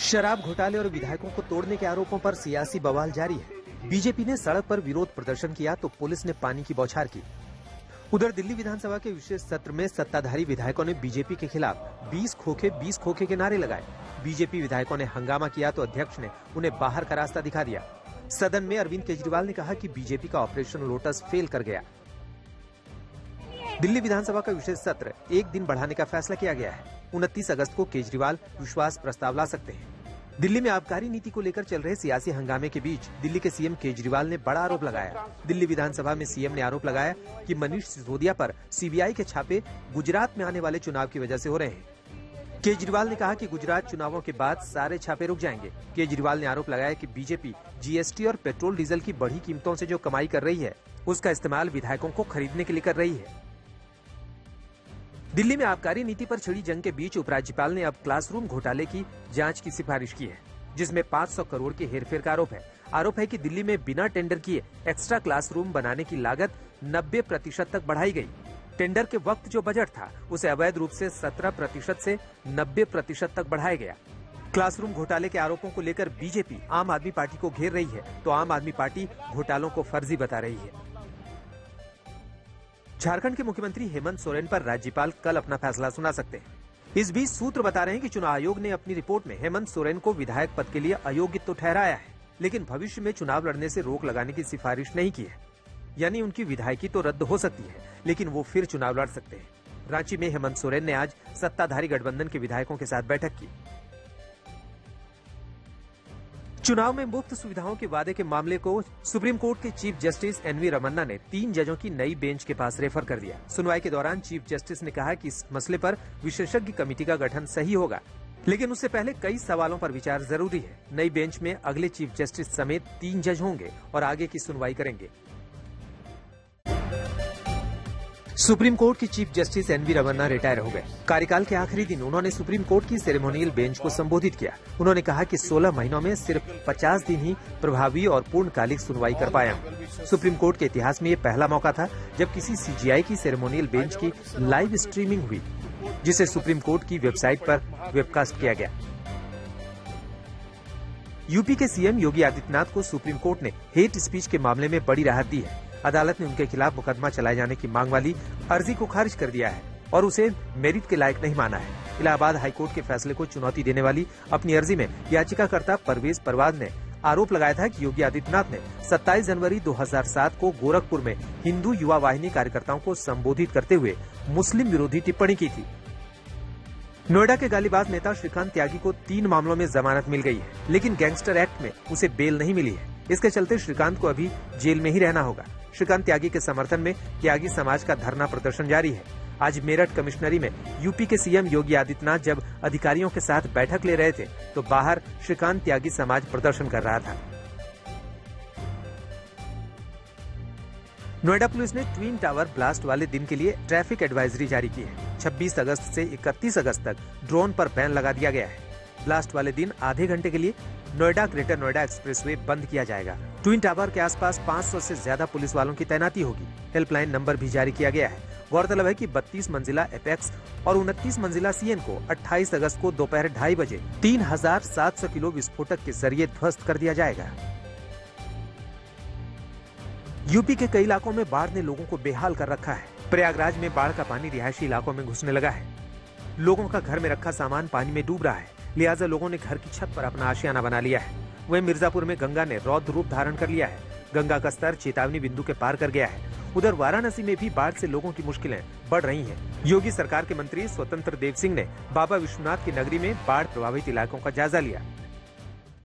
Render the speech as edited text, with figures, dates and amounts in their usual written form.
शराब घोटाले और विधायकों को तोड़ने के आरोपों पर सियासी बवाल जारी है। बीजेपी ने सड़क पर विरोध प्रदर्शन किया तो पुलिस ने पानी की बौछार की। उधर दिल्ली विधानसभा के विशेष सत्र में सत्ताधारी विधायकों ने बीजेपी के खिलाफ 20 खोखे के नारे लगाए। बीजेपी विधायकों ने हंगामा किया तो अध्यक्ष ने उन्हें बाहर का रास्ता दिखा दिया। सदन में अरविंद केजरीवाल ने कहा कि बीजेपी का ऑपरेशन लोटस फेल कर गया। दिल्ली विधानसभा का विशेष सत्र एक दिन बढ़ाने का फैसला किया गया है। 29 अगस्त को केजरीवाल विश्वास प्रस्ताव ला सकते हैं। दिल्ली में आबकारी नीति को लेकर चल रहे सियासी हंगामे के बीच दिल्ली के सीएम केजरीवाल ने बड़ा आरोप लगाया। दिल्ली विधानसभा में सीएम ने आरोप लगाया कि मनीष सिसोदिया पर सीबीआई के छापे गुजरात में आने वाले चुनाव की वजह से हो रहे हैं। केजरीवाल ने कहा कि गुजरात चुनावों के बाद सारे छापे रुक जाएंगे। केजरीवाल ने आरोप लगाया कि बीजेपी जीएसटी और पेट्रोल डीजल की बढ़ी कीमतों से जो कमाई कर रही है, उसका इस्तेमाल विधायकों को खरीदने के लिए कर रही है। दिल्ली में आबकारी नीति पर छिड़ी जंग के बीच उपराज्यपाल ने अब क्लासरूम घोटाले की जांच की सिफारिश की है, जिसमें 500 करोड़ के हेरफेर का आरोप है कि दिल्ली में बिना टेंडर किए एक्स्ट्रा क्लासरूम बनाने की लागत 90% तक बढ़ाई गई। टेंडर के वक्त जो बजट था उसे अवैध रूप से 17% से 90% तक बढ़ाया गया। क्लासरूम घोटाले के आरोपों को लेकर बीजेपी आम आदमी पार्टी को घेर रही है तो आम आदमी पार्टी घोटालों को फर्जी बता रही है। झारखंड के मुख्यमंत्री हेमंत सोरेन पर राज्यपाल कल अपना फैसला सुना सकते हैं। इस बीच सूत्र बता रहे हैं कि चुनाव आयोग ने अपनी रिपोर्ट में हेमंत सोरेन को विधायक पद के लिए अयोग्य तो ठहराया है, लेकिन भविष्य में चुनाव लड़ने से रोक लगाने की सिफारिश नहीं की है। यानी उनकी विधायकी तो रद्द हो सकती है, लेकिन वो फिर चुनाव लड़ सकते हैं। रांची में हेमंत सोरेन ने आज सत्ताधारी गठबंधन के विधायकों के साथ बैठक की। चुनाव में मुफ्त सुविधाओं के वादे के मामले को सुप्रीम कोर्ट के चीफ जस्टिस एनवी रमन्ना ने 3 जजों की नई बेंच के पास रेफर कर दिया। सुनवाई के दौरान चीफ जस्टिस ने कहा कि इस मसले पर विशेषज्ञ कमेटी का गठन सही होगा, लेकिन उससे पहले कई सवालों पर विचार जरूरी है। नई बेंच में अगले चीफ जस्टिस समेत 3 जज होंगे और आगे की सुनवाई करेंगे। सुप्रीम कोर्ट की chief justice N V Ramana retire हो गए। कार्यकाल के आखिरी दिन उन्होंने सुप्रीम कोर्ट की सेरेमोनियल बेंच को संबोधित किया। उन्होंने कहा कि 16 महीनों में सिर्फ 50 दिन ही प्रभावी और पूर्णकालिक सुनवाई कर पाया हूं। सुप्रीम कोर्ट के इतिहास में ये पहला मौका था जब किसी सीजीआई की सेरेमोनियल बेंच की लाइव स्ट्रीमिंग हुई, जिसे सुप्रीम कोर्ट की वेबसाइट पर वेबकास्ट किया गया। यूपी के सीएम योगी आदित्यनाथ को सुप्रीम कोर्ट ने हेट स्पीच के मामले में बड़ी राहत दी है। अदालत ने उनके खिलाफ मुकदमा चलाए जाने की मांग वाली अर्जी को खारिज कर दिया है और उसे मेरिट के लायक नहीं माना है। इलाहाबाद हाईकोर्ट के फैसले को चुनौती देने वाली अपनी अर्जी में याचिकाकर्ता परवेज परवाज ने आरोप लगाया था कि योगी आदित्यनाथ ने 27 जनवरी 2007 को गोरखपुर में हिंदू युवा वाहिनी कार्यकर्ताओं को संबोधित करते हुए मुस्लिम विरोधी टिप्पणी की थी। नोएडा के गालीबाज नेता श्रीकांत त्यागी को 3 मामलों में जमानत मिल गई है, लेकिन गैंगस्टर एक्ट में उसे बेल नहीं मिली है। इसके चलते श्रीकांत को अभी जेल में ही रहना होगा। श्रीकांत त्यागी के समर्थन में त्यागी समाज का धरना प्रदर्शन जारी है। आज मेरठ कमिश्नरी में यूपी के सीएम योगी आदित्यनाथ जब अधिकारियों के साथ बैठक ले रहे थे तो बाहर श्रीकांत त्यागी समाज प्रदर्शन कर रहा था। नोएडा पुलिस ने ट्विन टावर ब्लास्ट वाले दिन के लिए ट्रैफिक एडवाइजरी जारी की है। 26 अगस्त से 31 अगस्त तक ड्रोन पर बैन लगा दिया गया है। ब्लास्ट वाले दिन आधे घंटे के लिए नोएडा ग्रेटर नोएडा एक्सप्रेसवे बंद किया जाएगा। ट्विन टावर के आसपास 500 से ज्यादा पुलिस वालों की तैनाती होगी। हेल्पलाइन नंबर भी जारी किया गया है। गौरतलब है कि 32 मंजिला एपेक्स और 29 मंजिला सीएन को 28 अगस्त को दोपहर 2:30 बजे 3700 किलो विस्फोटक के जरिए ध्वस्त कर दिया जाएगा। यूपी के कई इलाकों में बाढ़ ने लोगों को बेहाल कर रखा है। प्रयागराज में बाढ़ का पानी रिहायशी इलाकों में घुसने लगा है। लोगों का घर में रखा सामान पानी में डूब रहा है, लिहाजा लोगों ने घर की छत पर अपना आशियाना बना लिया है। वहीं मिर्जापुर में गंगा ने रौद्र रूप धारण कर लिया है। गंगा का स्तर चेतावनी बिंदु के पार कर गया है। उधर वाराणसी में भी बाढ़ से लोगों की मुश्किलें बढ़ रही हैं। योगी सरकार के मंत्री स्वतंत्र देव सिंह ने बाबा विश्वनाथ की नगरी में बाढ़ प्रभावित इलाकों का जायजा लिया।